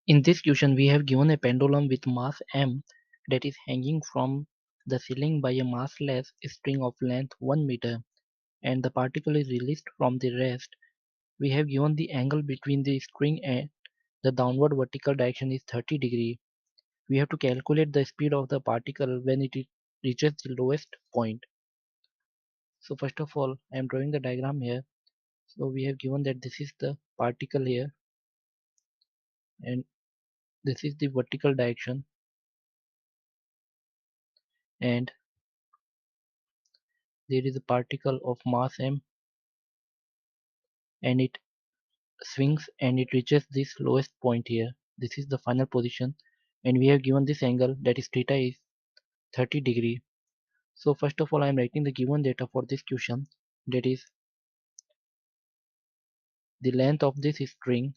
In this question, we have given a pendulum with mass m that is hanging from the ceiling by a massless string of length 1 meter, and the particle is released from the rest. We have given the angle between the string and the downward vertical direction is 30 degree. We have to calculate the speed of the particle when it reaches the lowest point. So first of all, I am drawing the diagram here. So we have given that this is the particle here, and this is the vertical direction, and there is a particle of mass m, and it swings and it reaches this lowest point here. This is the final position, and we have given this angle, that is theta, is 30 degree. So first of all, I am writing the given data for this question, that is the length of this string